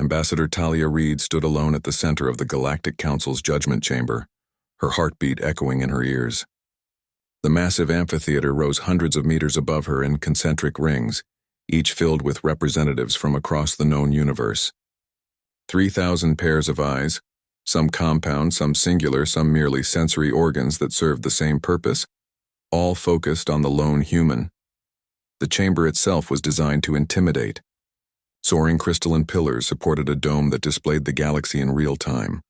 Ambassador Talia Reed stood alone at the center of the Galactic Council's judgment chamber, her heartbeat echoing in her ears. The massive amphitheater rose hundreds of meters above her in concentric rings, each filled with representatives from across the known universe. 3,000 pairs of eyes, some compound, some singular, some merely sensory organs that served the same purpose, all focused on the lone human. The chamber itself was designed to intimidate. Soaring crystalline pillars supported a dome that displayed the galaxy in real time,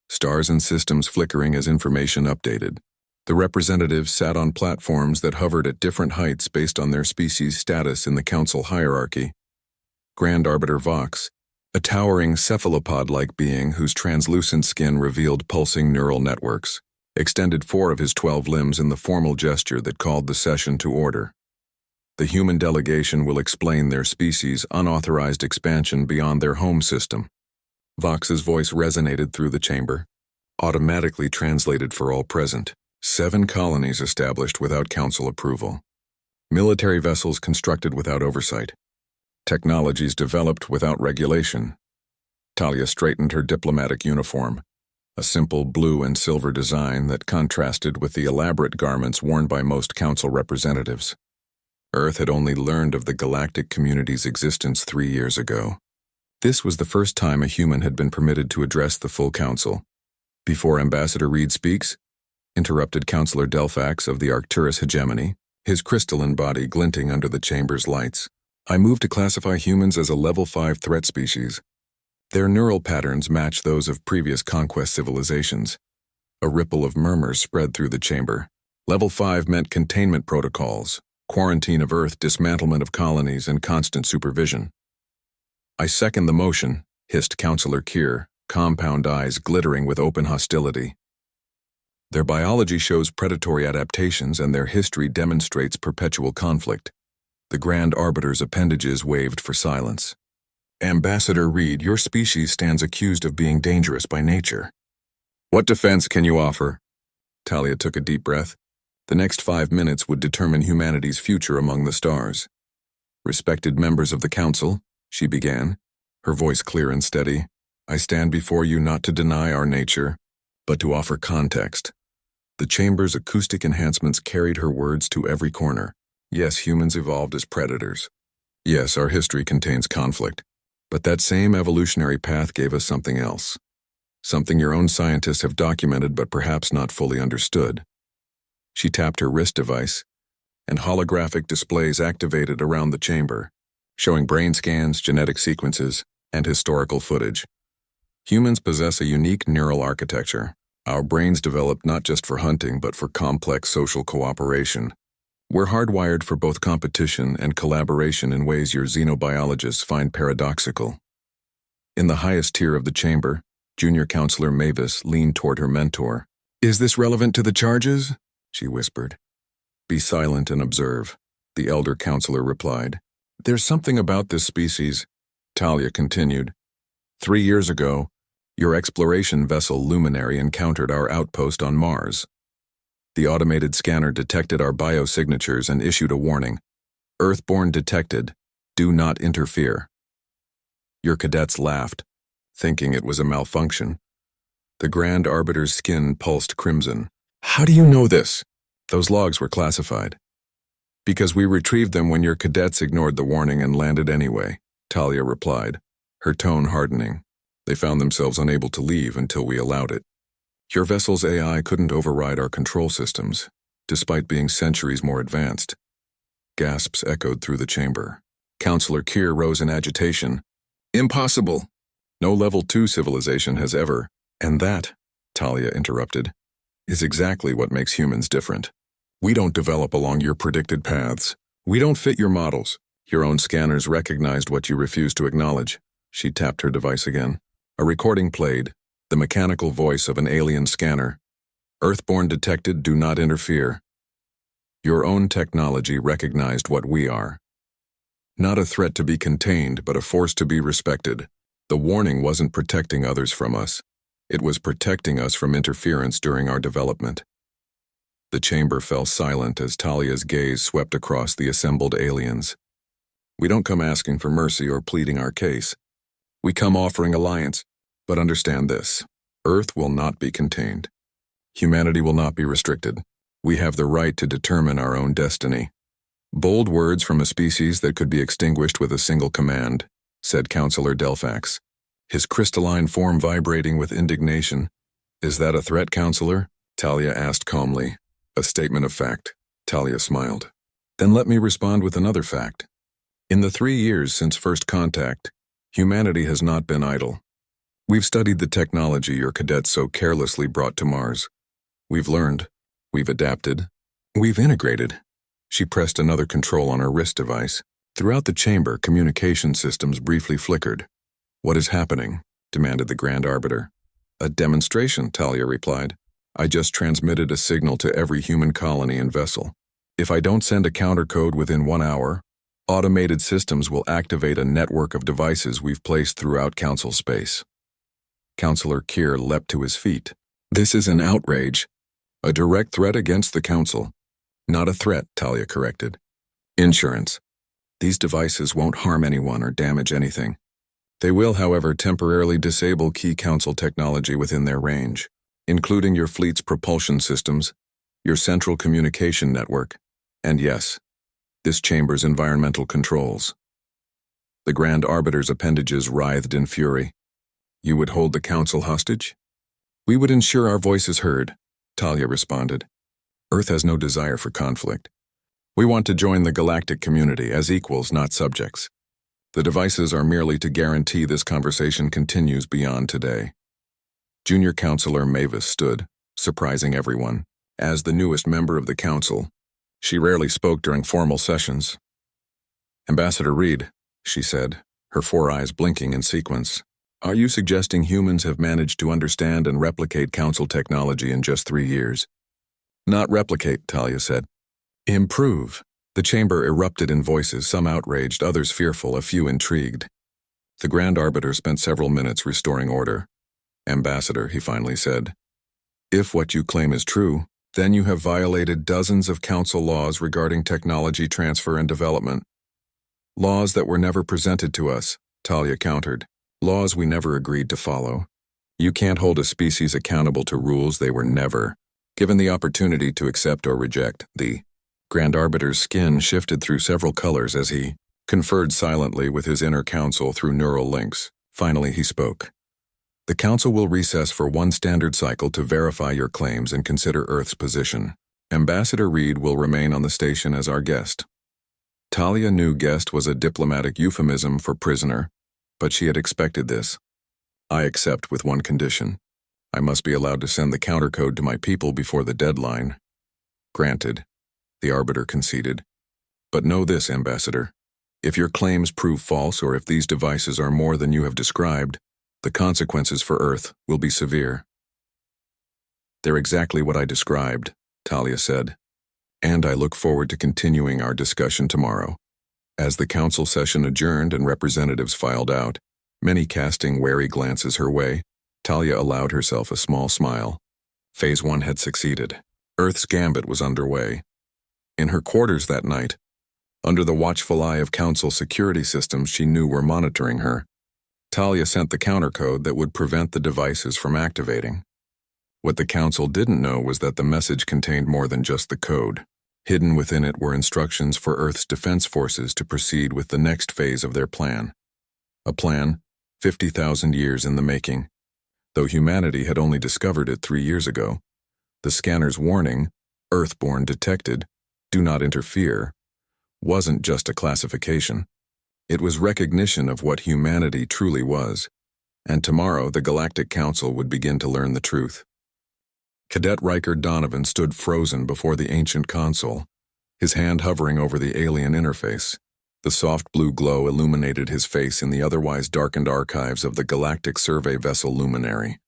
stars and systems flickering as information updated. The representatives sat on platforms that hovered at different heights based on their species' status in the council hierarchy. Grand Arbiter Vox, a towering cephalopod-like being whose translucent skin revealed pulsing neural networks, extended 4 of his 12 limbs in the formal gesture that called the session to order. The human delegation will explain their species' unauthorized expansion beyond their home system. Vox's voice resonated through the chamber, automatically translated for all present. 7 colonies established without council approval. Military vessels constructed without oversight. Technologies developed without regulation. Talia straightened her diplomatic uniform, a simple blue and silver design that contrasted with the elaborate garments worn by most council representatives. Earth had only learned of the galactic community's existence 3 years ago. This was the first time a human had been permitted to address the full council. Before Ambassador Reed speaks, interrupted Councillor Delphax of the Arcturus hegemony, his crystalline body glinting under the chamber's lights. I move to classify humans as a level 5 threat species. Their neural patterns match those of previous conquest civilizations. A ripple of murmurs spread through the chamber. Level 5 meant containment protocols, quarantine of Earth, dismantlement of colonies, and constant supervision. I second the motion, hissed Councillor Keir, compound eyes glittering with open hostility. Their biology shows predatory adaptations and their history demonstrates perpetual conflict. The Grand Arbiter's appendages waved for silence. Ambassador Reed, your species stands accused of being dangerous by nature. What defense can you offer? Talia took a deep breath. The next 5 minutes would determine humanity's future among the stars. Respected members of the council, she began, her voice clear and steady, I stand before you not to deny our nature, but to offer context. The chamber's acoustic enhancements carried her words to every corner. Yes, humans evolved as predators. Yes, our history contains conflict. But that same evolutionary path gave us something else. Something your own scientists have documented but perhaps not fully understood. She tapped her wrist device, and holographic displays activated around the chamber, showing brain scans, genetic sequences, and historical footage. Humans possess a unique neural architecture. Our brains developed not just for hunting but for complex social cooperation. We're hardwired for both competition and collaboration in ways your xenobiologists find paradoxical. In the highest tier of the chamber, Junior Counselor Mavis leaned toward her mentor. Is this relevant to the charges? She whispered. Be silent and observe, the elder counselor replied. There's something about this species, Talia continued. 3 years ago, your exploration vessel Luminary encountered our outpost on Mars. The automated scanner detected our biosignatures and issued a warning. Earthborn detected. Do not interfere. Your cadets laughed, thinking it was a malfunction. The Grand Arbiter's skin pulsed crimson. How do you know this? Those logs were classified. Because we retrieved them when your cadets ignored the warning and landed anyway, Talia replied, her tone hardening. They found themselves unable to leave until we allowed it. Your vessel's AI couldn't override our control systems, despite being centuries more advanced. Gasps echoed through the chamber. Councillor Keir rose in agitation. Impossible! No level 2 civilization has ever. And that, Talia interrupted, is exactly what makes humans different. We don't develop along your predicted paths. We don't fit your models. Your own scanners recognized what you refused to acknowledge. She tapped her device again. A recording played, the mechanical voice of an alien scanner. Earthborn detected, do not interfere. Your own technology recognized what we are. Not a threat to be contained, but a force to be respected. The warning wasn't protecting others from us. It was protecting us from interference during our development. The chamber fell silent as Talia's gaze swept across the assembled aliens. We don't come asking for mercy or pleading our case. We come offering alliance, but understand this. Earth will not be contained. Humanity will not be restricted. We have the right to determine our own destiny. Bold words from a species that could be extinguished with a single command, said Counselor Delphax, his crystalline form vibrating with indignation. Is that a threat, Counselor? Talia asked calmly. A statement of fact. Talia smiled. Then let me respond with another fact. In the 3 years since first contact, humanity has not been idle. We've studied the technology your cadets so carelessly brought to Mars. We've learned. We've adapted. We've integrated. She pressed another control on her wrist device. Throughout the chamber, communication systems briefly flickered. What is happening? Demanded the Grand Arbiter. A demonstration, Talia replied. I just transmitted a signal to every human colony and vessel. If I don't send a countercode within 1 hour, automated systems will activate a network of devices we've placed throughout Council space. Counselor Kier leapt to his feet. This is an outrage. A direct threat against the Council. Not a threat, Talia corrected. Insurance. These devices won't harm anyone or damage anything. They will, however, temporarily disable key Council technology within their range, including your fleet's propulsion systems, your central communication network, and yes, this chamber's environmental controls. The Grand Arbiter's appendages writhed in fury. You would hold the Council hostage? We would ensure our voices heard, Talia responded. Earth has no desire for conflict. We want to join the galactic community as equals, not subjects. The devices are merely to guarantee this conversation continues beyond today. Junior Counselor Mavis stood, surprising everyone. As the newest member of the Council, she rarely spoke during formal sessions. Ambassador Reed, she said, her 4 eyes blinking in sequence. Are you suggesting humans have managed to understand and replicate Council technology in just 3 years? Not replicate, Talia said. Improve. The chamber erupted in voices, some outraged, others fearful, a few intrigued. The Grand Arbiter spent several minutes restoring order. Ambassador, he finally said, if what you claim is true, then you have violated dozens of Council laws regarding technology transfer and development. Laws that were never presented to us, Talia countered. Laws we never agreed to follow. You can't hold a species accountable to rules they were never given the opportunity to accept or reject. The Grand Arbiter's skin shifted through several colors as he conferred silently with his inner council through neural links. Finally, he spoke. The Council will recess for 1 standard cycle to verify your claims and consider Earth's position. Ambassador Reed will remain on the station as our guest. Talia knew guest was a diplomatic euphemism for prisoner, but she had expected this. I accept with one condition. I must be allowed to send the countercode to my people before the deadline. Granted, the Arbiter conceded. But know this, Ambassador. If your claims prove false or if these devices are more than you have described, the consequences for Earth will be severe. They're exactly what I described, Talia said. And I look forward to continuing our discussion tomorrow. As the Council session adjourned and representatives filed out, many casting wary glances her way, Talia allowed herself a small smile. Phase 1 had succeeded. Earth's gambit was underway. In her quarters that night, under the watchful eye of Council security systems she knew were monitoring her, Talia sent the countercode that would prevent the devices from activating. What the Council didn't know was that the message contained more than just the code. Hidden within it were instructions for Earth's defense forces to proceed with the next phase of their plan. A plan 50,000 years in the making. Though humanity had only discovered it 3 years ago, the scanner's warning, Earthborn detected, do not interfere, wasn't just a classification. It was recognition of what humanity truly was, and tomorrow the Galactic Council would begin to learn the truth. Cadet Riker Donovan stood frozen before the ancient console, his hand hovering over the alien interface. The soft blue glow illuminated his face in the otherwise darkened archives of the Galactic Survey Vessel Luminary.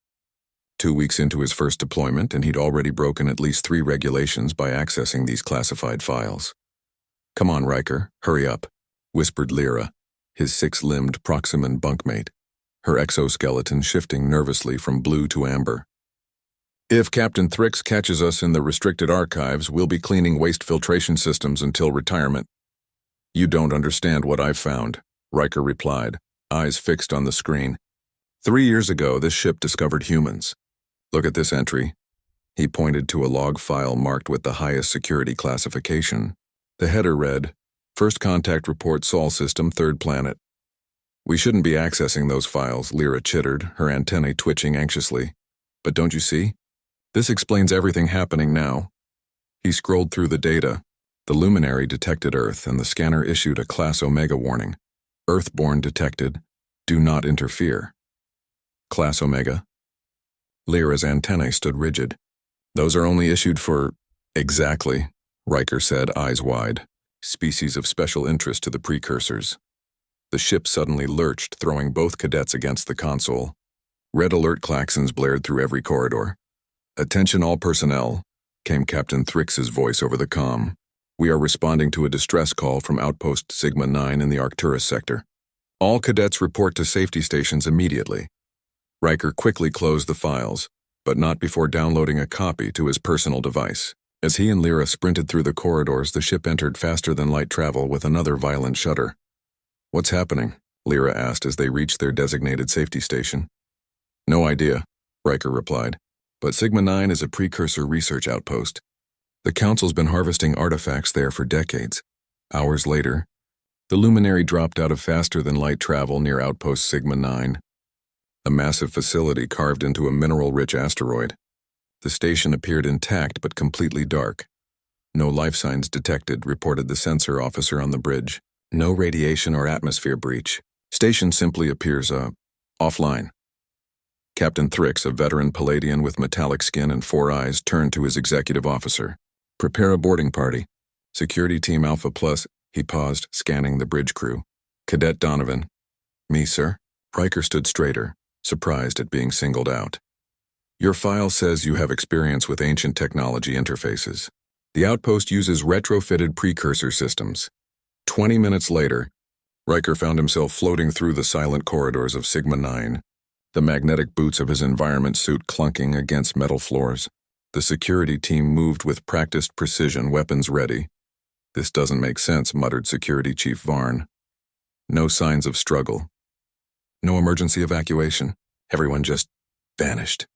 2 weeks into his first deployment, and he'd already broken at least 3 regulations by accessing these classified files. Come on, Riker, hurry up, whispered Lyra, his 6-limbed Proximan bunkmate, her exoskeleton shifting nervously from blue to amber. If Captain Thrix catches us in the restricted archives, we'll be cleaning waste filtration systems until retirement. You don't understand what I've found, Riker replied, eyes fixed on the screen. 3 years ago, this ship discovered humans. Look at this entry. He pointed to a log file marked with the highest security classification. The header read, First Contact Report Sol System, Third Planet. We shouldn't be accessing those files, Lyra chittered, her antennae twitching anxiously. But don't you see? This explains everything happening now. He scrolled through the data. The luminary detected Earth, and the scanner issued a Class Omega warning. Earthborn detected. Do not interfere. Class Omega? Lyra's antennae stood rigid. Those are only issued for… Exactly, Riker said, eyes wide. Species of special interest to the precursors. The ship suddenly lurched, throwing both cadets against the console. Red alert klaxons blared through every corridor. Attention all personnel, came Captain Thrix's voice over the comm. We are responding to a distress call from Outpost Sigma 9 in the Arcturus sector. All cadets report to safety stations immediately. Riker quickly closed the files, but not before downloading a copy to his personal device. As he and Lyra sprinted through the corridors, the ship entered faster-than-light travel with another violent shudder. What's happening? Lyra asked as they reached their designated safety station. No idea, Riker replied, but Sigma 9 is a precursor research outpost. The Council's been harvesting artifacts there for decades. Hours later, the luminary dropped out of faster-than-light travel near Outpost Sigma 9. A massive facility carved into a mineral-rich asteroid. The station appeared intact but completely dark. No life signs detected, reported the sensor officer on the bridge. No radiation or atmosphere breach. Station simply appears, offline. Captain Thrix, a veteran Palladian with metallic skin and 4 eyes, turned to his executive officer. Prepare a boarding party. Security Team Alpha Plus, he paused, scanning the bridge crew. Cadet Donovan. Me, sir? Riker stood straighter, surprised at being singled out. Your file says you have experience with ancient technology interfaces. The outpost uses retrofitted precursor systems. 20 minutes later, Riker found himself floating through the silent corridors of Sigma 9, the magnetic boots of his environment suit clunking against metal floors. The security team moved with practiced precision, weapons ready. This doesn't make sense, muttered Security Chief Varn. No signs of struggle. No emergency evacuation. Everyone just vanished.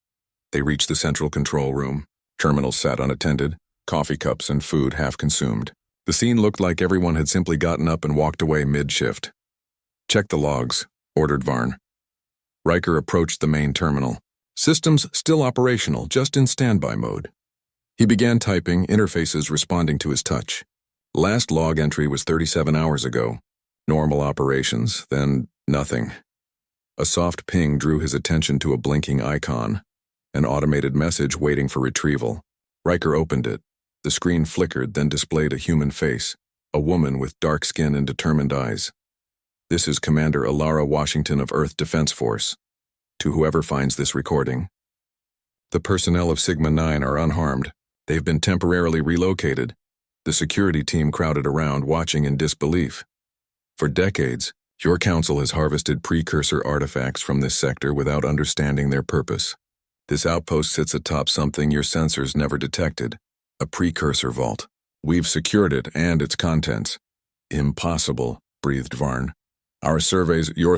They reached the central control room. Terminals sat unattended, coffee cups and food half consumed. The scene looked like everyone had simply gotten up and walked away mid-shift. Check the logs, ordered Varn. Riker approached the main terminal. Systems still operational, just in standby mode. He began typing, interfaces responding to his touch. Last log entry was 37 hours ago. Normal operations, then nothing. A soft ping drew his attention to a blinking icon, an automated message waiting for retrieval. Riker opened it. The screen flickered, then displayed a human face, a woman with dark skin and determined eyes. This is Commander Alara Washington of Earth Defense Force. To whoever finds this recording. The personnel of Sigma 9 are unharmed. They've been temporarily relocated. The security team crowded around, watching in disbelief. For decades, your council has harvested precursor artifacts from this sector without understanding their purpose. This outpost sits atop something your sensors never detected. A precursor vault. We've secured it and its contents. Impossible, breathed Varn. Your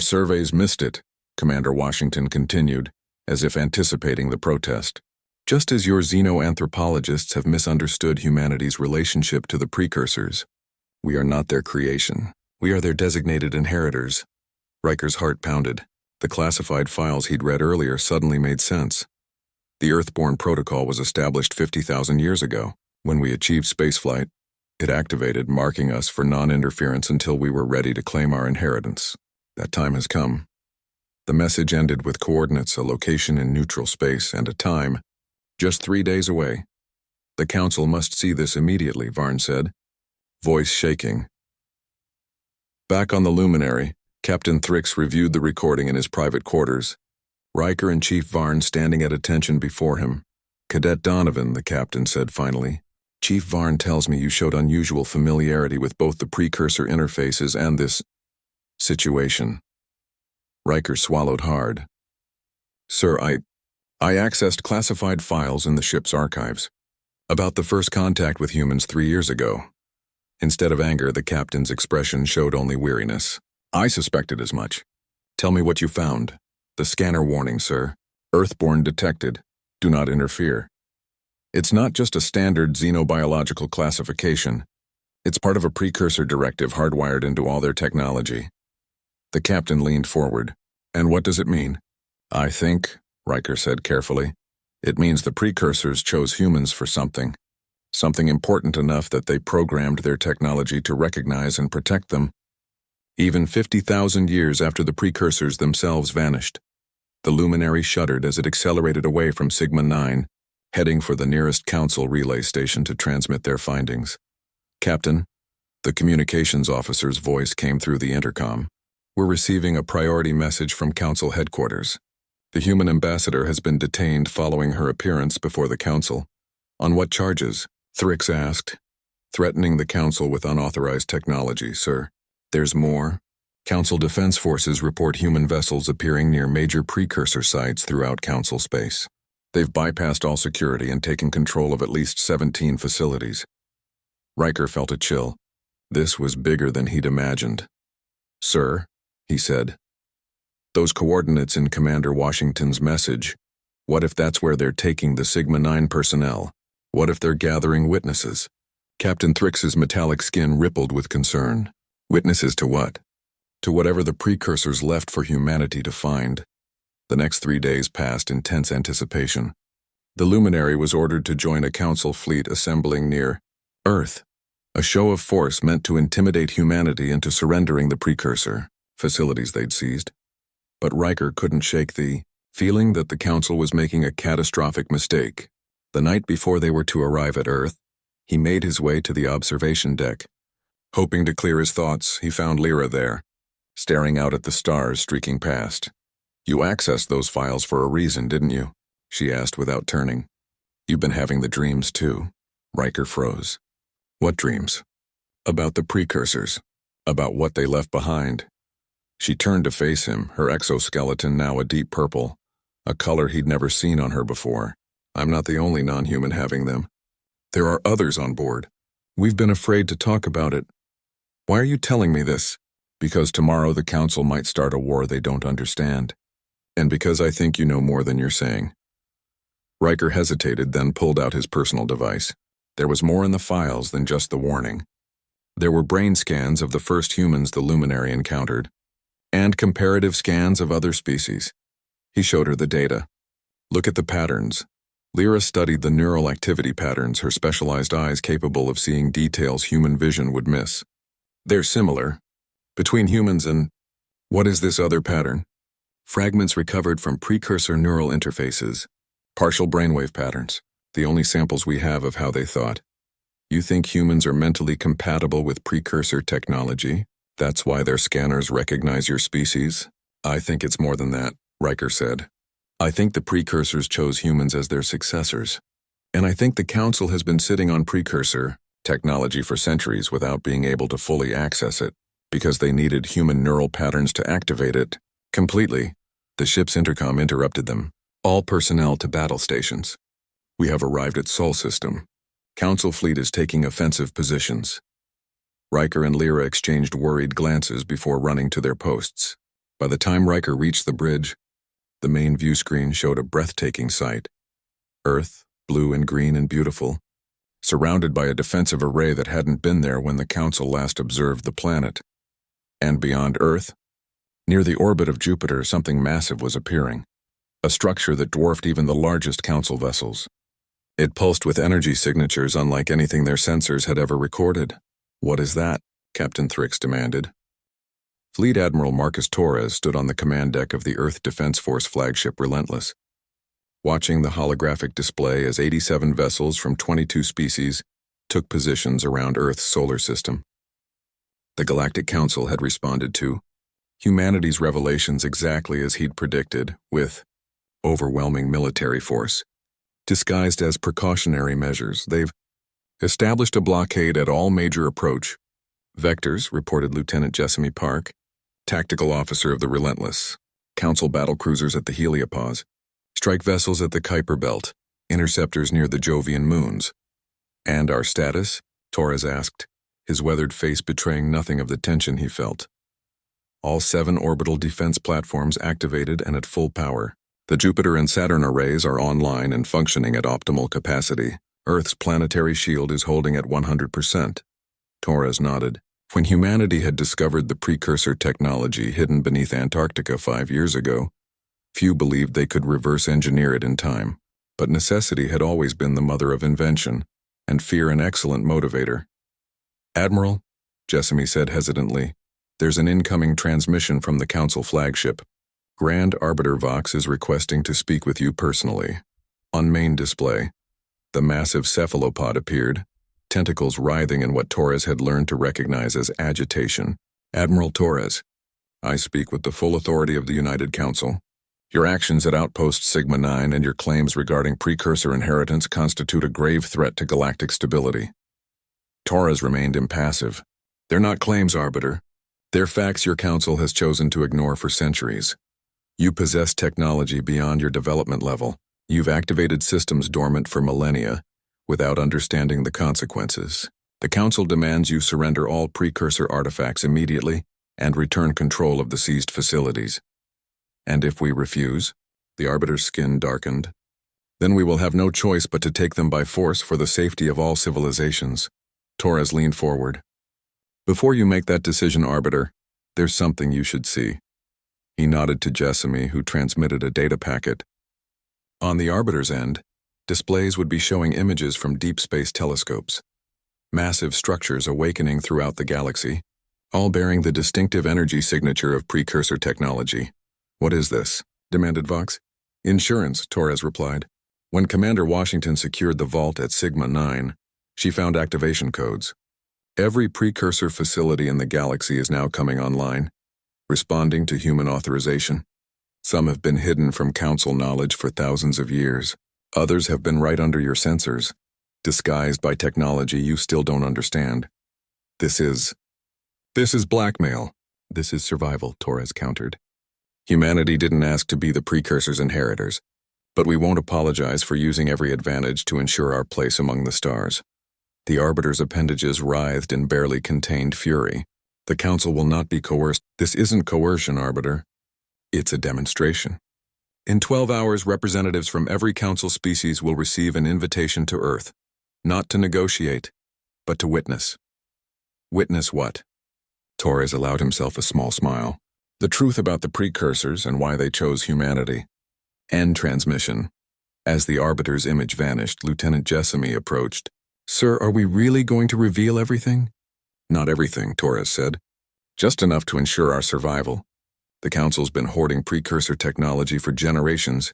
surveys missed it, Commander Washington continued, as if anticipating the protest. Just as your xenoanthropologists have misunderstood humanity's relationship to the precursors. We are not their creation. We are their designated inheritors. Riker's heart pounded. The classified files he'd read earlier suddenly made sense. The Earthborn Protocol was established 50,000 years ago. When we achieved spaceflight, it activated, marking us for non-interference until we were ready to claim our inheritance. That time has come. The message ended with coordinates, a location in neutral space, and a time, just 3 days away. The Council must see this immediately, Varn said, voice shaking. Back on the luminary, Captain Thrix reviewed the recording in his private quarters. Riker and Chief Varn standing at attention before him. Cadet Donovan, the captain said finally. Chief Varn tells me you showed unusual familiarity with both the precursor interfaces and this situation. Riker swallowed hard. Sir, I accessed classified files in the ship's archives about the first contact with humans 3 years ago. Instead of anger, the captain's expression showed only weariness. I suspected as much. Tell me what you found. The scanner warning, sir. Earthborn detected. Do not interfere. It's not just a standard xenobiological classification. It's part of a precursor directive hardwired into all their technology. The captain leaned forward. And what does it mean? I think, Riker said carefully, it means the precursors chose humans for something. Something important enough that they programmed their technology to recognize and protect them. Even 50,000 years after the precursors themselves vanished. The luminary shuddered as it accelerated away from Sigma-9, heading for the nearest Council relay station to transmit their findings. Captain, the communications officer's voice came through the intercom. We're receiving a priority message from Council headquarters. The human ambassador has been detained following her appearance before the Council. On what charges? Thrix asked. Threatening the Council with unauthorized technology, sir. There's more. Council Defense Forces report human vessels appearing near major precursor sites throughout Council space. They've bypassed all security and taken control of at least 17 facilities. Riker felt a chill. This was bigger than he'd imagined. Sir, he said. Those coordinates in Commander Washington's message, what if that's where they're taking the Sigma-9 personnel? What if they're gathering witnesses? Captain Thrix's metallic skin rippled with concern. Witnesses to what? To whatever the precursors left for humanity to find. The next 3 days passed in tense anticipation. The luminary was ordered to join a Council fleet assembling near Earth, a show of force meant to intimidate humanity into surrendering the precursor facilities they'd seized. But Riker couldn't shake the feeling that the Council was making a catastrophic mistake. The night before they were to arrive at Earth, he made his way to the observation deck. Hoping to clear his thoughts, he found Lyra there, staring out at the stars streaking past. You accessed those files for a reason, didn't you? She asked without turning. You've been having the dreams too. Riker froze. What dreams? About the precursors. About what they left behind. She turned to face him, her exoskeleton now a deep purple, a color he'd never seen on her before. I'm not the only non-human having them. There are others on board. We've been afraid to talk about it. Why are you telling me this? Because tomorrow the Council might start a war they don't understand. And because I think you know more than you're saying. Riker hesitated, then pulled out his personal device. There was more in the files than just the warning. There were brain scans of the first humans the luminary encountered, and comparative scans of other species. He showed her the data. Look at the patterns. Lyra studied the neural activity patterns, her specialized eyes capable of seeing details human vision would miss. They're similar. Between humans and... What is this other pattern? Fragments recovered from precursor neural interfaces. Partial brainwave patterns. The only samples we have of how they thought. You think humans are mentally compatible with precursor technology? That's why their scanners recognize your species? I think it's more than that, Riker said. I think the precursors chose humans as their successors. And I think the Council has been sitting on precursor technology for centuries without being able to fully access it, because they needed human neural patterns to activate it completely. The ship's intercom interrupted them. All personnel to battle stations. We have arrived at Sol System. Council fleet is taking offensive positions. Riker and Lyra exchanged worried glances before running to their posts. By the time Riker reached the bridge, the main view screen showed a breathtaking sight. Earth, blue and green and beautiful, surrounded by a defensive array that hadn't been there when the Council last observed the planet. And beyond Earth, near the orbit of Jupiter, something massive was appearing, a structure that dwarfed even the largest Council vessels. It pulsed with energy signatures unlike anything their sensors had ever recorded. What is that? Captain Thrix demanded. Fleet Admiral Marcus Torres stood on the command deck of the Earth Defense Force flagship Relentless, watching the holographic display as 87 vessels from 22 species took positions around Earth's solar system. The Galactic Council had responded to humanity's revelations exactly as he'd predicted, with overwhelming military force. Disguised as precautionary measures, they've established a blockade at all major approach vectors, reported Lieutenant Jessamy Park, tactical officer of the Relentless, Council battlecruisers at the heliopause, strike vessels at the Kuiper Belt, interceptors near the Jovian moons. And our status? Torres asked, his weathered face betraying nothing of the tension he felt. All 7 orbital defense platforms activated and at full power. The Jupiter and Saturn arrays are online and functioning at optimal capacity. Earth's planetary shield is holding at 100%. Torres nodded. When humanity had discovered the precursor technology hidden beneath Antarctica 5 years ago, few believed they could reverse engineer it in time. But necessity had always been the mother of invention, and fear an excellent motivator. "Admiral," Jessamy said hesitantly, "there's an incoming transmission from the Council flagship. Grand Arbiter Vox is requesting to speak with you personally." On main display, the massive cephalopod appeared, tentacles writhing in what Torres had learned to recognize as agitation. "Admiral Torres, I speak with the full authority of the United Council. Your actions at Outpost Sigma 9 and your claims regarding precursor inheritance constitute a grave threat to galactic stability." Torres remained impassive. "They're not claims, Arbiter. They're facts your council has chosen to ignore for centuries. You possess technology beyond your development level. You've activated systems dormant for millennia without understanding the consequences. The council demands you surrender all precursor artifacts immediately and return control of the seized facilities. And if we refuse," the Arbiter's skin darkened, "then we will have no choice but to take them by force for the safety of all civilizations." Torres leaned forward. "Before you make that decision, Arbiter, there's something you should see." He nodded to Jessamy, who transmitted a data packet. On the Arbiter's end, displays would be showing images from deep space telescopes. Massive structures awakening throughout the galaxy, all bearing the distinctive energy signature of precursor technology. "What is this?" demanded Vox. "Insurance," Torres replied. "When Commander Washington secured the vault at Sigma 9, she found activation codes. Every precursor facility in the galaxy is now coming online, responding to human authorization. Some have been hidden from Council knowledge for thousands of years. Others have been right under your sensors, disguised by technology you still don't understand. This is blackmail." "This is survival," Torres countered. "Humanity didn't ask to be the precursor's inheritors, but we won't apologize for using every advantage to ensure our place among the stars." The Arbiter's appendages writhed in barely contained fury. "The Council will not be coerced." "This isn't coercion, Arbiter. It's a demonstration. In 12 hours, representatives from every Council species will receive an invitation to Earth, not to negotiate, but to witness." "Witness what?" Torres allowed himself a small smile. "The truth about the precursors and why they chose humanity." End transmission. As the Arbiter's image vanished, Lieutenant Jessamy approached. "Sir, are we really going to reveal everything?" "Not everything," Torres said. "Just enough to ensure our survival. The Council's been hoarding precursor technology for generations,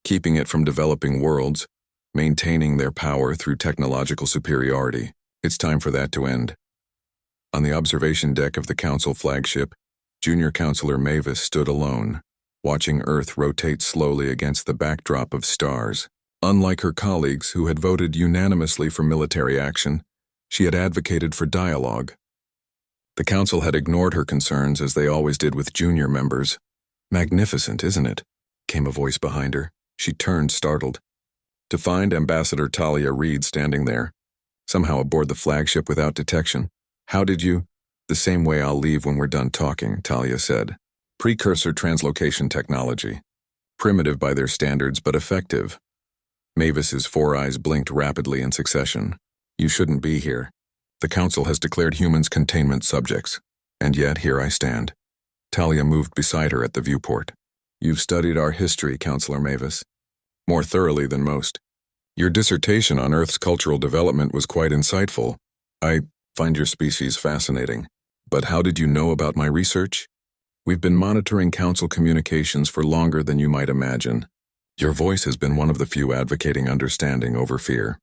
keeping it from developing worlds, maintaining their power through technological superiority. It's time for that to end." On the observation deck of the Council flagship, Junior Counselor Mavis stood alone, watching Earth rotate slowly against the backdrop of stars. Unlike her colleagues who had voted unanimously for military action, she had advocated for dialogue. The Council had ignored her concerns as they always did with junior members. "Magnificent, isn't it?" came a voice behind her. She turned, startled, to find Ambassador Talia Reed standing there, somehow aboard the flagship without detection. "How did you—" "The same way I'll leave when we're done talking," Talia said. "Precursor translocation technology. Primitive by their standards, but effective." Mavis's 4 eyes blinked rapidly in succession. "You shouldn't be here. The Council has declared humans containment subjects. And yet, here I stand." Talia moved beside her at the viewport. "You've studied our history, Counselor Mavis. More thoroughly than most. Your dissertation on Earth's cultural development was quite insightful. I find your species fascinating. But how did you know about my research? We've been monitoring Council communications for longer than you might imagine. Your voice has been one of the few advocating understanding over fear."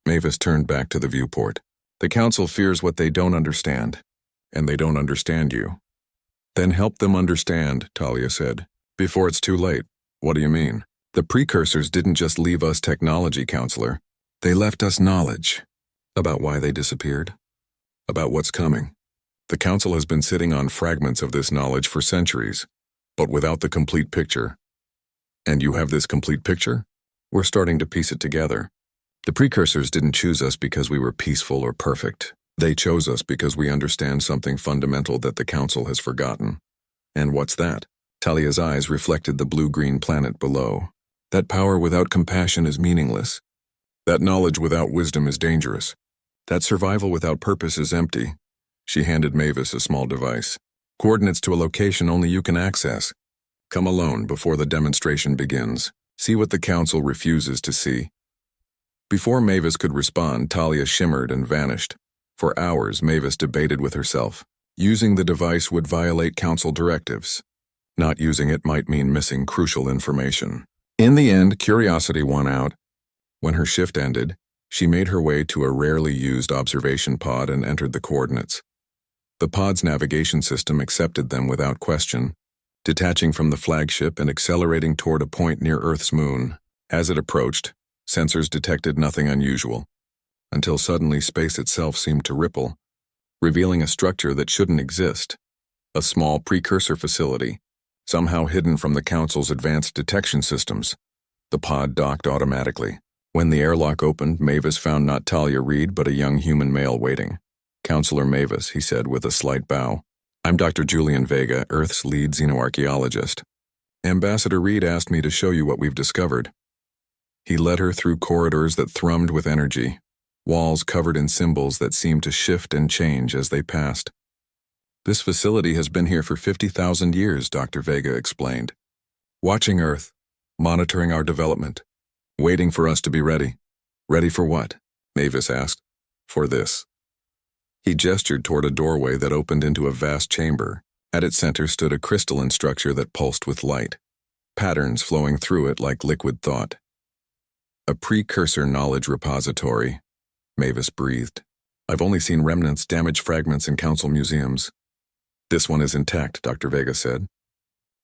Mavis turned back to the viewport. "The Council fears what they don't understand, and they don't understand you." "Then help them understand," Talia said, "before it's too late." "What do you mean?" "The precursors didn't just leave us technology, Counselor. They left us knowledge. About why they disappeared. About what's coming. The Council has been sitting on fragments of this knowledge for centuries, but without the complete picture. And you have this complete picture? We're starting to piece it together. The precursors didn't choose us because we were peaceful or perfect. They chose us because we understand something fundamental that the Council has forgotten. And what's that? Talia's eyes reflected the blue-green planet below. That power without compassion is meaningless. That knowledge without wisdom is dangerous. That survival without purpose is empty. She handed Mavis a small device. Coordinates to a location only you can access. Come alone before the demonstration begins. See what the Council refuses to see. Before Mavis could respond, Talia shimmered and vanished. For hours, Mavis debated with herself. Using the device would violate Council directives. Not using it might mean missing crucial information. In the end, curiosity won out. When her shift ended, she made her way to a rarely used observation pod and entered the coordinates. The pod's navigation system accepted them without question, detaching from the flagship and accelerating toward a point near Earth's moon. As it approached, sensors detected nothing unusual, until suddenly space itself seemed to ripple, revealing a structure that shouldn't exist. A small precursor facility, somehow hidden from the Council's advanced detection systems. The pod docked automatically. When the airlock opened, Mavis found not Talia Reed but a young human male waiting. "Counselor Mavis," he said with a slight bow. "I'm Dr. Julian Vega, Earth's lead xenoarchaeologist. Ambassador Reed asked me to show you what we've discovered." He led her through corridors that thrummed with energy, walls covered in symbols that seemed to shift and change as they passed. "This facility has been here for 50,000 years, Dr. Vega explained. Watching Earth, monitoring our development, waiting for us to be ready." "Ready for what?" Mavis asked. "For this." He gestured toward a doorway that opened into a vast chamber. At its center stood a crystalline structure that pulsed with light, patterns flowing through it like liquid thought. "A precursor knowledge repository," Mavis breathed. "I've only seen remnants, damaged fragments in Council museums." "This one is intact," Dr. Vega said.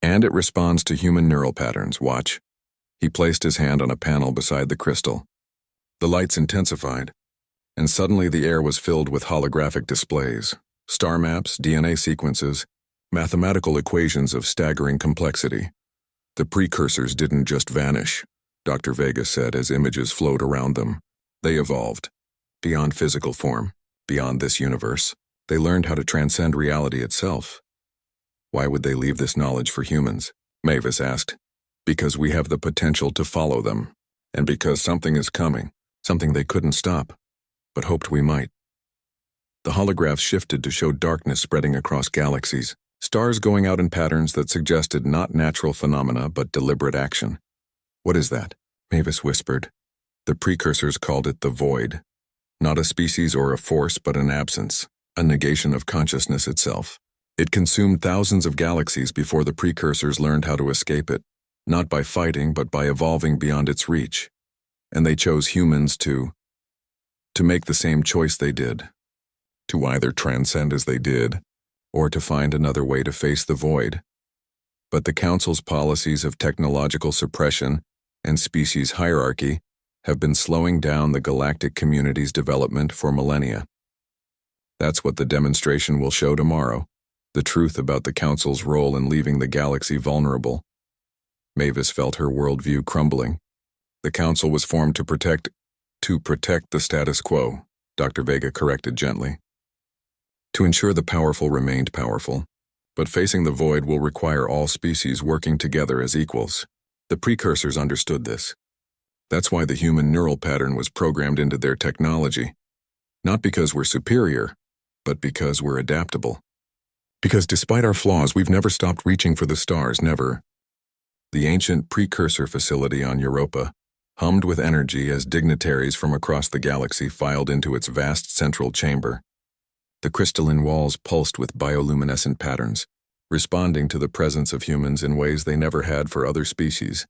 "And it responds to human neural patterns. Watch." He placed his hand on a panel beside the crystal. The lights intensified, and suddenly the air was filled with holographic displays, star maps, DNA sequences, mathematical equations of staggering complexity. "The precursors didn't just vanish," Dr. Vega said as images flowed around them. "They evolved. Beyond physical form, beyond this universe. They learned how to transcend reality itself." "Why would they leave this knowledge for humans?" Mavis asked. "Because we have the potential to follow them, and because something is coming, something they couldn't stop, but hoped we might." The holographs shifted to show darkness spreading across galaxies, stars going out in patterns that suggested not natural phenomena but deliberate action. "What is that?" Mavis whispered. The precursors called it the void. Not a species or a force, but an absence, a negation of consciousness itself. It consumed thousands of galaxies before the precursors learned how to escape it, not by fighting but by evolving beyond its reach. And they chose humans to make the same choice they did, to either transcend as they did, or to find another way to face the void. But the Council's policies of technological suppression and species hierarchy have been slowing down the galactic community's development for millennia. That's what the demonstration will show tomorrow, the truth about the Council's role in leaving the galaxy vulnerable. Mavis felt her worldview crumbling. The Council was formed to protect the status quo, Dr. Vega corrected gently. To ensure the powerful remained powerful, but facing the void will require all species working together as equals. The precursors understood this. That's why the human neural pattern was programmed into their technology. Not because we're superior, but because we're adaptable. Because despite our flaws, we've never stopped reaching for the stars, never. The ancient precursor facility on Europa hummed with energy as dignitaries from across the galaxy filed into its vast central chamber. The crystalline walls pulsed with bioluminescent patterns, responding to the presence of humans in ways they never had for other species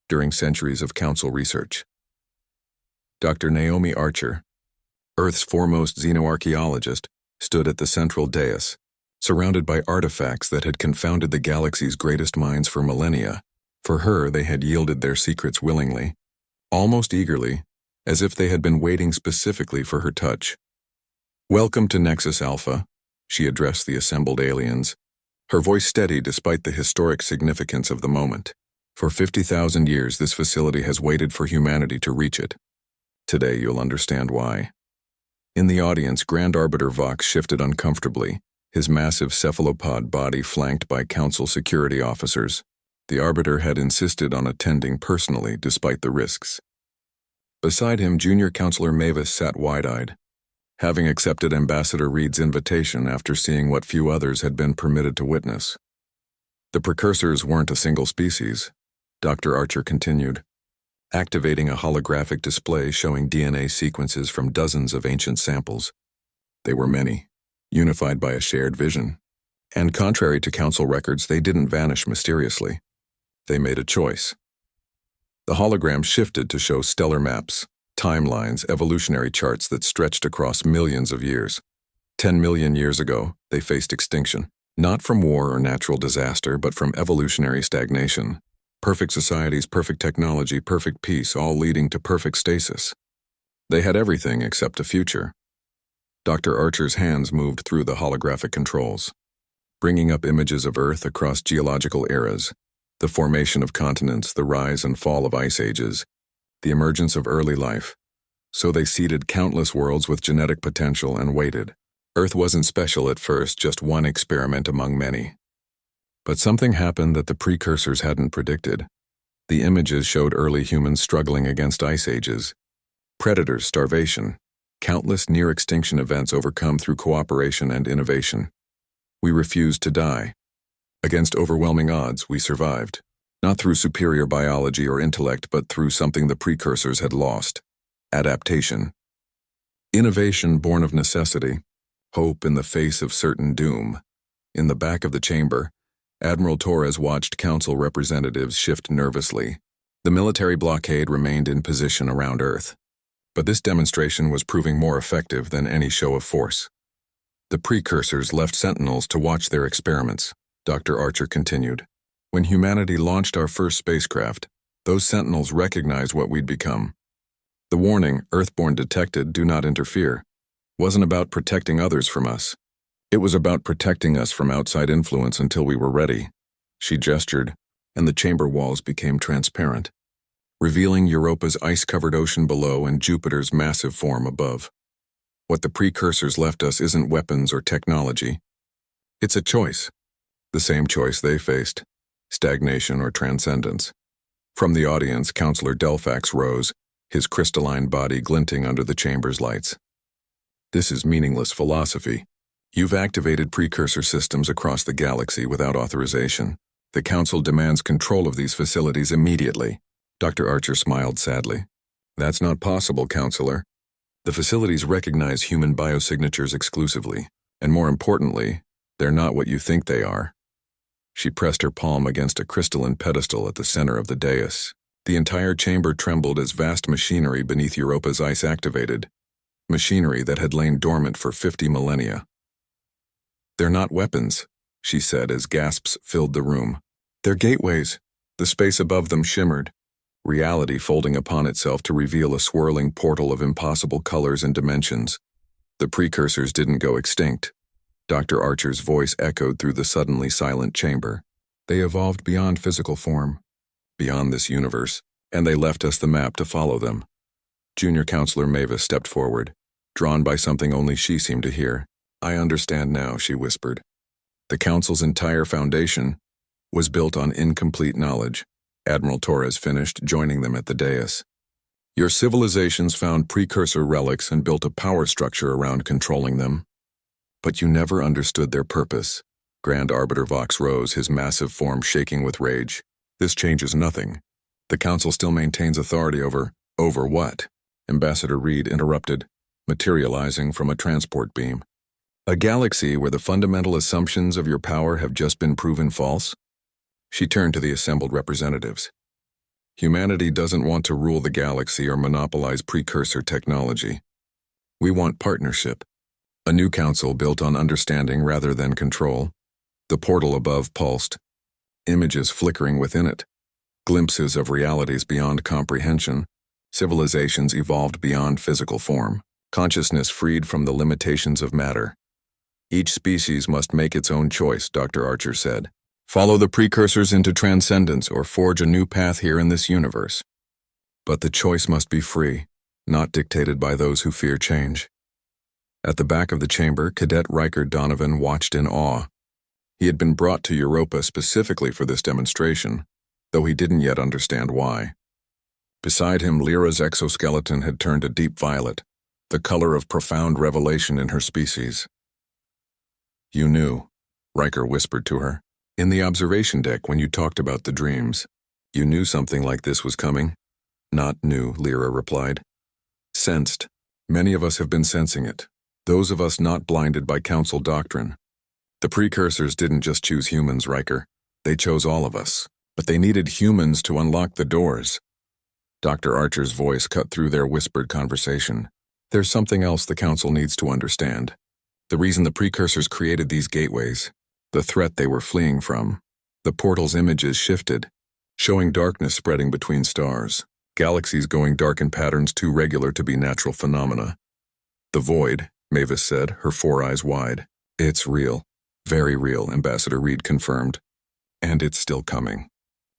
during centuries of Council research. Dr. Naomi Archer, Earth's foremost xenoarchaeologist, stood at the central dais, surrounded by artifacts that had confounded the galaxy's greatest minds for millennia. For her, they had yielded their secrets willingly, almost eagerly, as if they had been waiting specifically for her touch. "Welcome to Nexus Alpha," she addressed the assembled aliens, her voice steady despite the historic significance of the moment. "For 50,000 years, this facility has waited for humanity to reach it. Today, you'll understand why." In the audience, Grand Arbiter Vox shifted uncomfortably, his massive cephalopod body flanked by council security officers. The Arbiter had insisted on attending personally despite the risks. Beside him, Junior Counselor Mavis sat wide-eyed, having accepted Ambassador Reed's invitation after seeing what few others had been permitted to witness. The precursors weren't a single species, Dr. Archer continued, activating a holographic display showing DNA sequences from dozens of ancient samples. They were many, unified by a shared vision. And contrary to council records, they didn't vanish mysteriously. They made a choice. The hologram shifted to show stellar maps, timelines, evolutionary charts that stretched across millions of years. 10 million years ago, they faced extinction, not from war or natural disaster, but from evolutionary stagnation. Perfect societies, perfect technology, perfect peace, all leading to perfect stasis. They had everything except a future. Dr. Archer's hands moved through the holographic controls, bringing up images of Earth across geological eras, the formation of continents, the rise and fall of ice ages, the emergence of early life. So they seeded countless worlds with genetic potential and waited. Earth wasn't special at first, just one experiment among many. But something happened that the precursors hadn't predicted. The images showed early humans struggling against ice ages, predators, starvation, countless near-extinction events overcome through cooperation and innovation. We refused to die. Against overwhelming odds, we survived, not through superior biology or intellect, but through something the precursors had lost: adaptation. Innovation born of necessity, hope in the face of certain doom. In the back of the chamber, Admiral Torres watched council representatives shift nervously. The military blockade remained in position around Earth. But this demonstration was proving more effective than any show of force. The precursors left sentinels to watch their experiments, Dr. Archer continued. When humanity launched our first spacecraft, those sentinels recognized what we'd become. The warning, Earthborn detected, do not interfere, wasn't about protecting others from us. It was about protecting us from outside influence until we were ready. She gestured, and the chamber walls became transparent, revealing Europa's ice-covered ocean below and Jupiter's massive form above. What the precursors left us isn't weapons or technology. It's a choice. The same choice they faced: stagnation or transcendence. From the audience, Counselor Delphax rose, his crystalline body glinting under the chamber's lights. This is meaningless philosophy. You've activated precursor systems across the galaxy without authorization. The Council demands control of these facilities immediately. Dr. Archer smiled sadly. That's not possible, Counselor. The facilities recognize human biosignatures exclusively, and more importantly, they're not what you think they are. She pressed her palm against a crystalline pedestal at the center of the dais. The entire chamber trembled as vast machinery beneath Europa's ice activated, machinery that had lain dormant for 50 millennia. They're not weapons, she said as gasps filled the room. They're gateways. The space above them shimmered, reality folding upon itself to reveal a swirling portal of impossible colors and dimensions. The precursors didn't go extinct. Dr. Archer's voice echoed through the suddenly silent chamber. They evolved beyond physical form, beyond this universe, and they left us the map to follow them. Junior Counselor Mavis stepped forward, drawn by something only she seemed to hear. I understand now, she whispered. The Council's entire foundation was built on incomplete knowledge. Admiral Torres finished, joining them at the dais. Your civilizations found precursor relics and built a power structure around controlling them. But you never understood their purpose. Grand Arbiter Vox rose, his massive form shaking with rage. This changes nothing. The Council still maintains authority over what? Ambassador Reed interrupted, materializing from a transport beam. A galaxy where the fundamental assumptions of your power have just been proven false? She turned to the assembled representatives. Humanity doesn't want to rule the galaxy or monopolize precursor technology. We want partnership. A new council built on understanding rather than control. The portal above pulsed, images flickering within it, glimpses of realities beyond comprehension. Civilizations evolved beyond physical form, consciousness freed from the limitations of matter. Each species must make its own choice, Dr. Archer said. Follow the precursors into transcendence or forge a new path here in this universe. But the choice must be free, not dictated by those who fear change. At the back of the chamber, Cadet Riker Donovan watched in awe. He had been brought to Europa specifically for this demonstration, though he didn't yet understand why. Beside him, Lyra's exoskeleton had turned a deep violet, the color of profound revelation in her species. "You knew," Riker whispered to her. "In the observation deck when you talked about the dreams. You knew something like this was coming?" "Not knew," Lyra replied. "Sensed. Many of us have been sensing it. Those of us not blinded by Council doctrine. The precursors didn't just choose humans, Riker. They chose all of us. But they needed humans to unlock the doors." Dr. Archer's voice cut through their whispered conversation. "There's something else the Council needs to understand. The reason the precursors created these gateways, the threat they were fleeing from. The portal's images shifted, showing darkness spreading between stars, galaxies going dark in patterns too regular to be natural phenomena. The void," Mavis said, her 4 eyes wide. "It's real. Very real," Ambassador Reed confirmed. "And it's still coming.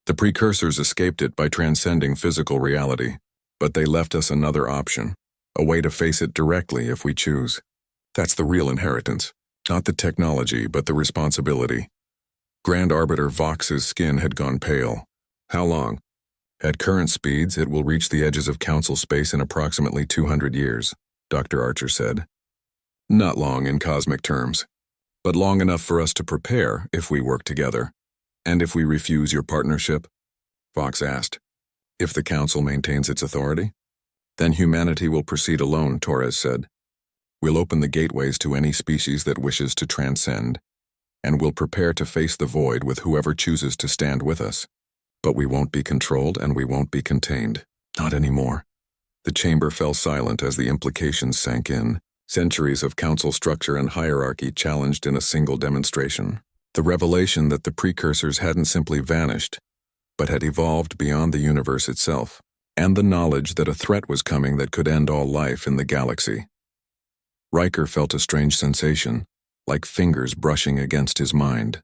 The precursors escaped it by transcending physical reality, but they left us another option, a way to face it directly if we choose. That's the real inheritance. Not the technology, but the responsibility." Grand Arbiter Vox's skin had gone pale. "How long?" "At current speeds, it will reach the edges of Council space in approximately 200 years, Dr. Archer said. "Not long in cosmic terms, but long enough for us to prepare if we work together." "And if we refuse your partnership?" Vox asked. "If the Council maintains its authority?" "Then humanity will proceed alone," Torres said. "We'll open the gateways to any species that wishes to transcend, and we'll prepare to face the void with whoever chooses to stand with us. But we won't be controlled and we won't be contained. Not anymore." The chamber fell silent as the implications sank in. Centuries of Council structure and hierarchy challenged in a single demonstration. The revelation that the precursors hadn't simply vanished, but had evolved beyond the universe itself, and the knowledge that a threat was coming that could end all life in the galaxy. Riker felt a strange sensation, like fingers brushing against his mind.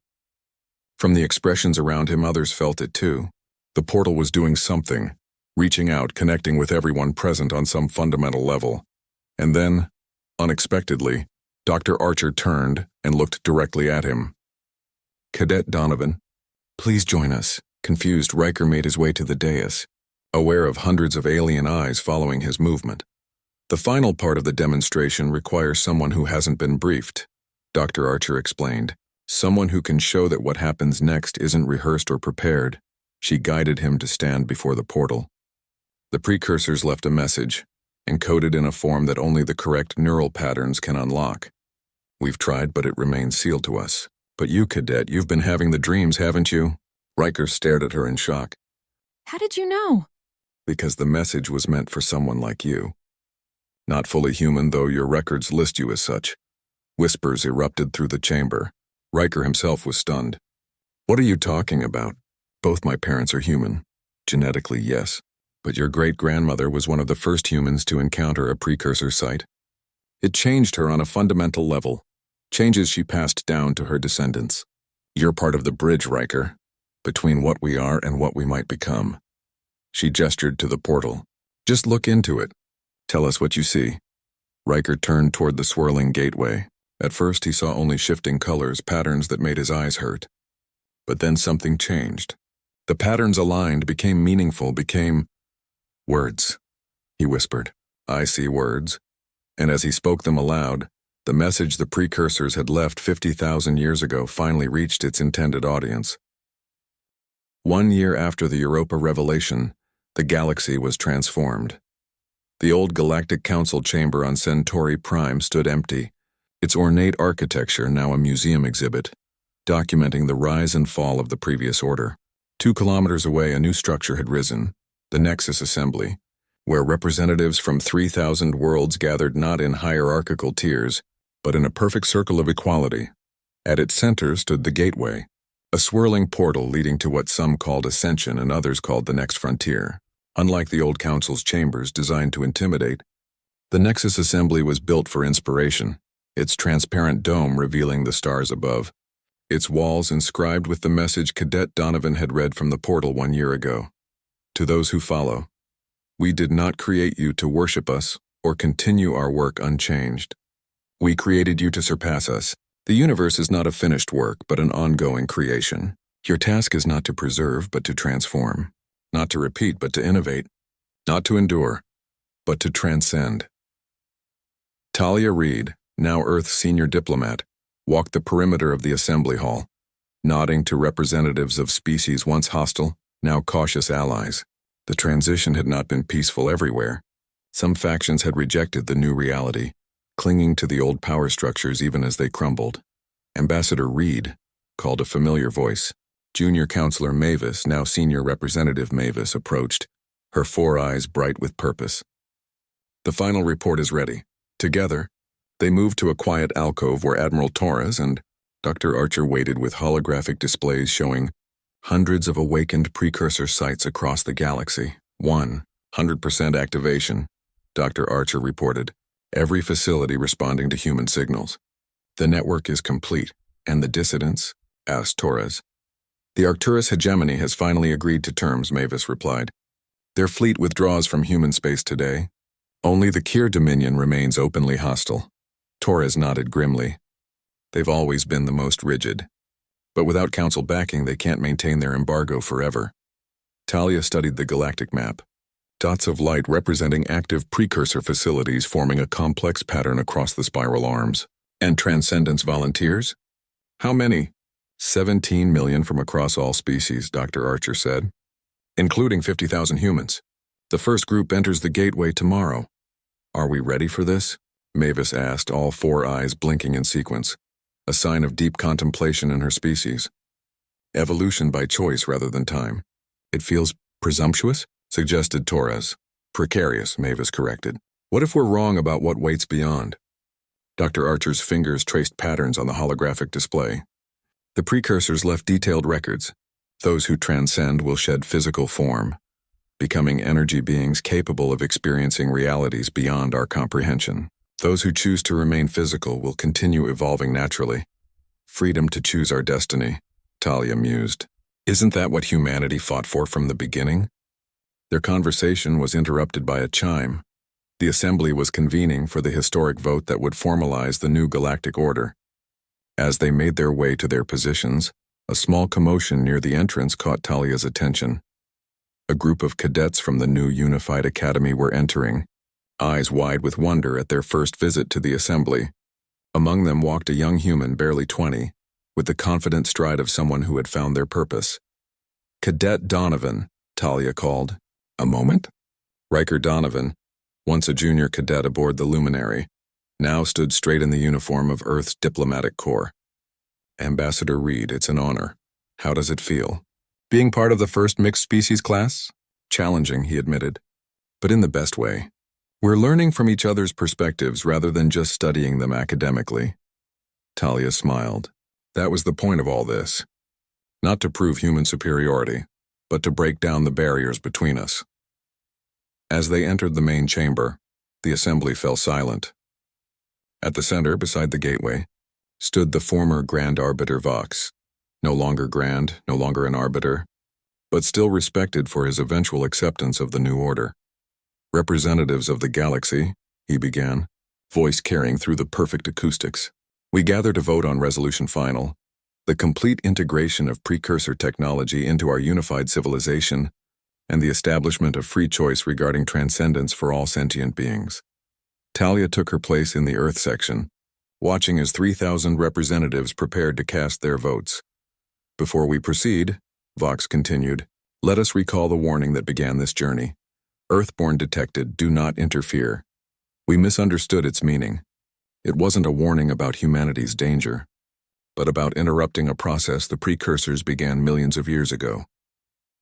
From the expressions around him, others felt it too. The portal was doing something, reaching out, connecting with everyone present on some fundamental level. And then, unexpectedly, Dr. Archer turned and looked directly at him. "Cadet Donovan, please join us." Confused, Riker made his way to the dais, aware of hundreds of alien eyes following his movement. "The final part of the demonstration requires someone who hasn't been briefed," Dr. Archer explained. "Someone who can show that what happens next isn't rehearsed or prepared." She guided him to stand before the portal. The precursors left a message, encoded in a form that only the correct neural patterns can unlock. "We've tried, but it remains sealed to us. But you, Cadet, you've been having the dreams, haven't you?" Riker stared at her in shock. "How did you know?" "Because the message was meant for someone like you. Not fully human, though your records list you as such." Whispers erupted through the chamber. Riker himself was stunned. "What are you talking about? Both my parents are human. Genetically, yes. But your great-grandmother was one of the first humans to encounter a precursor site. It changed her on a fundamental level. Changes she passed down to her descendants. You're part of the bridge, Riker, between what we are and what we might become." She gestured to the portal. "Just look into it. Tell us what you see." Riker turned toward the swirling gateway. At first he saw only shifting colors, patterns that made his eyes hurt. But then something changed. The patterns aligned, became meaningful, became words. He whispered, "I see words." And as he spoke them aloud, the message the precursors had left 50,000 years ago finally reached its intended audience. 1 year after the Europa revelation, the galaxy was transformed. The old Galactic Council chamber on Centauri Prime stood empty, its ornate architecture now a museum exhibit, documenting the rise and fall of the previous order. 2 kilometers away, a new structure had risen, the Nexus Assembly, where representatives from 3,000 worlds gathered not in hierarchical tiers, but in a perfect circle of equality. At its center stood the gateway, a swirling portal leading to what some called Ascension and others called the Next Frontier. Unlike the old Council's chambers designed to intimidate, the Nexus Assembly was built for inspiration, its transparent dome revealing the stars above, its walls inscribed with the message Cadet Donovan had read from the portal 1 year ago. To those who follow, we did not create you to worship us or continue our work unchanged. We created you to surpass us. The universe is not a finished work, but an ongoing creation. Your task is not to preserve, but to transform. Not to repeat, but to innovate. Not to endure, but to transcend. Talia Reid, now Earth's senior diplomat, walked the perimeter of the assembly hall, nodding to representatives of species once hostile, now cautious allies. The transition had not been peaceful everywhere. Some factions had rejected the new reality, clinging to the old power structures even as they crumbled. Ambassador Reid called a familiar voice. Junior Counselor Mavis, now Senior Representative Mavis, approached, her 4 eyes bright with purpose. The final report is ready. Together, they moved to a quiet alcove where Admiral Torres and Dr. Archer waited with holographic displays showing hundreds of awakened precursor sites across the galaxy. 100% activation, Dr. Archer reported, every facility responding to human signals. The network is complete. And the dissidents? Asked Torres. The Arcturus hegemony has finally agreed to terms, Mavis replied. Their fleet withdraws from human space today. Only the Kier Dominion remains openly hostile. Torres nodded grimly. They've always been the most rigid. But without Council backing, they can't maintain their embargo forever. Talia studied the galactic map. Dots of light representing active precursor facilities forming a complex pattern across the spiral arms. And Transcendence volunteers? How many? 17 million from across all species, Dr. Archer said, including 50,000 humans. The first group enters the gateway tomorrow. Are we ready for this? Mavis asked, all 4 eyes blinking in sequence, a sign of deep contemplation in her species. Evolution by choice rather than time. It feels presumptuous, suggested Torres. Precarious, Mavis corrected. What if we're wrong about what waits beyond? Dr. Archer's fingers traced patterns on the holographic display. The precursors left detailed records. Those who transcend will shed physical form, becoming energy beings capable of experiencing realities beyond our comprehension. Those who choose to remain physical will continue evolving naturally. Freedom to choose our destiny, Talia mused. Isn't that what humanity fought for from the beginning? Their conversation was interrupted by a chime. The assembly was convening for the historic vote that would formalize the new galactic order. As they made their way to their positions, a small commotion near the entrance caught Talia's attention. A group of cadets from the new Unified Academy were entering, eyes wide with wonder at their first visit to the assembly. Among them walked a young human barely 20, with the confident stride of someone who had found their purpose. Cadet Donovan, Talia called. A moment? Riker Donovan, once a junior cadet aboard the Luminary, now stood straight in the uniform of Earth's diplomatic corps. Ambassador Reid, it's an honor. How does it feel? Being part of the first mixed species class? Challenging, he admitted, but in the best way. We're learning from each other's perspectives rather than just studying them academically. Talia smiled. That was the point of all this. Not to prove human superiority, but to break down the barriers between us. As they entered the main chamber, the assembly fell silent. At the center, beside the gateway, stood the former Grand Arbiter Vox, no longer grand, no longer an arbiter, but still respected for his eventual acceptance of the new order. Representatives of the galaxy, he began, voice carrying through the perfect acoustics. We gather to vote on Resolution Final, the complete integration of precursor technology into our unified civilization, and the establishment of free choice regarding transcendence for all sentient beings. Talia took her place in the Earth section, watching as 3,000 representatives prepared to cast their votes. Before we proceed, Vox continued, let us recall the warning that began this journey. Earthborn detected, do not interfere. We misunderstood its meaning. It wasn't a warning about humanity's danger, but about interrupting a process the precursors began millions of years ago.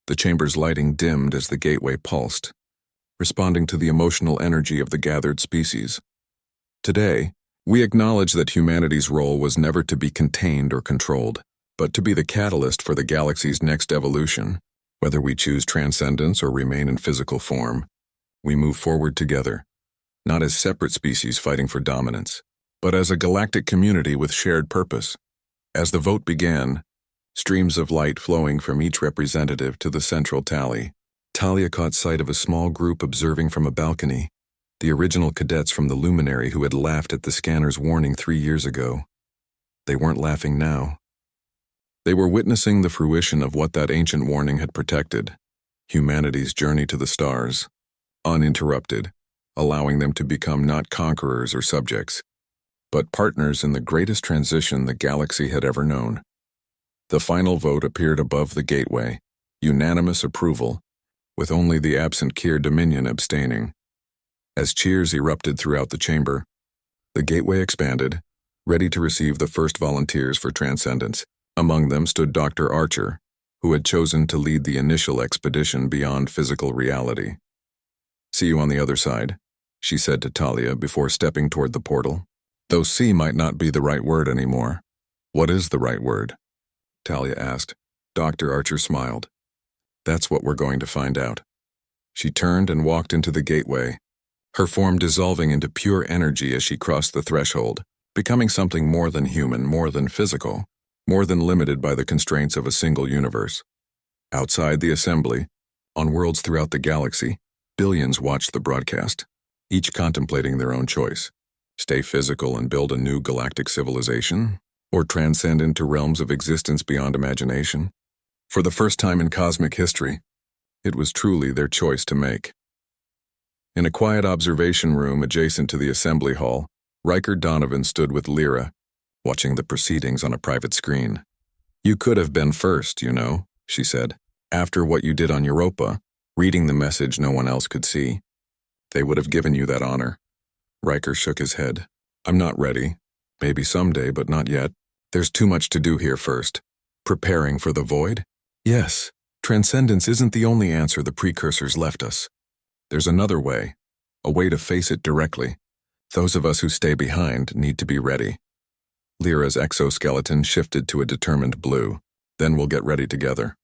The chamber's lighting dimmed as the gateway pulsed, responding to the emotional energy of the gathered species. Today, we acknowledge that humanity's role was never to be contained or controlled, but to be the catalyst for the galaxy's next evolution. Whether we choose transcendence or remain in physical form, we move forward together, not as separate species fighting for dominance, but as a galactic community with shared purpose. As the vote began, streams of light flowing from each representative to the central tally, Talia caught sight of a small group observing from a balcony. The original cadets from the Luminary who had laughed at the scanner's warning 3 years ago. They weren't laughing now. They were witnessing the fruition of what that ancient warning had protected, humanity's journey to the stars, uninterrupted, allowing them to become not conquerors or subjects, but partners in the greatest transition the galaxy had ever known. The final vote appeared above the gateway, unanimous approval, with only the absent Kier Dominion abstaining. As cheers erupted throughout the chamber, the gateway expanded, ready to receive the first volunteers for transcendence. Among them stood Dr. Archer, who had chosen to lead the initial expedition beyond physical reality. "See you on the other side," she said to Talia before stepping toward the portal. Though "see" might not be the right word anymore. "What is the right word?" Talia asked. Dr. Archer smiled. "That's what we're going to find out." She turned and walked into the gateway, her form dissolving into pure energy as she crossed the threshold, becoming something more than human, more than physical, more than limited by the constraints of a single universe. Outside the assembly, on worlds throughout the galaxy, billions watched the broadcast, each contemplating their own choice: stay physical and build a new galactic civilization, or transcend into realms of existence beyond imagination. For the first time in cosmic history, it was truly their choice to make. In a quiet observation room adjacent to the assembly hall, Riker Donovan stood with Lyra, watching the proceedings on a private screen. "You could have been first, you know," she said. "After what you did on Europa, reading the message no one else could see. They would have given you that honor." Riker shook his head. "I'm not ready. Maybe someday, but not yet. There's too much to do here first." "Preparing for the void?" "Yes. Transcendence isn't the only answer the precursors left us. There's another way, a way to face it directly. Those of us who stay behind need to be ready." Lyra's exoskeleton shifted to a determined blue. "Then we'll get ready together."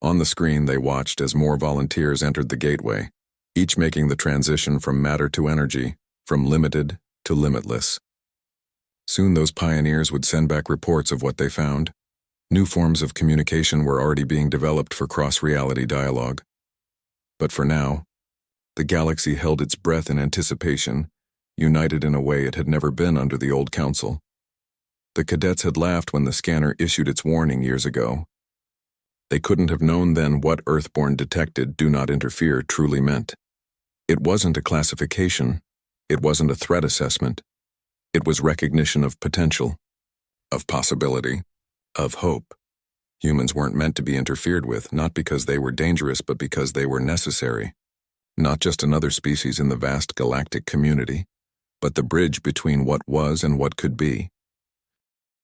On the screen they watched as more volunteers entered the gateway, each making the transition from matter to energy, from limited to limitless. Soon those pioneers would send back reports of what they found. New forms of communication were already being developed for cross-reality dialogue. But for now, the galaxy held its breath in anticipation, united in a way it had never been under the old council. The cadets had laughed when the scanner issued its warning years ago. They couldn't have known then what Earthborn detected "do not interfere" truly meant. It wasn't a classification. It wasn't a threat assessment. It was recognition of potential, of possibility, of hope. Humans weren't meant to be interfered with, not because they were dangerous, but because they were necessary. Not just another species in the vast galactic community, but the bridge between what was and what could be.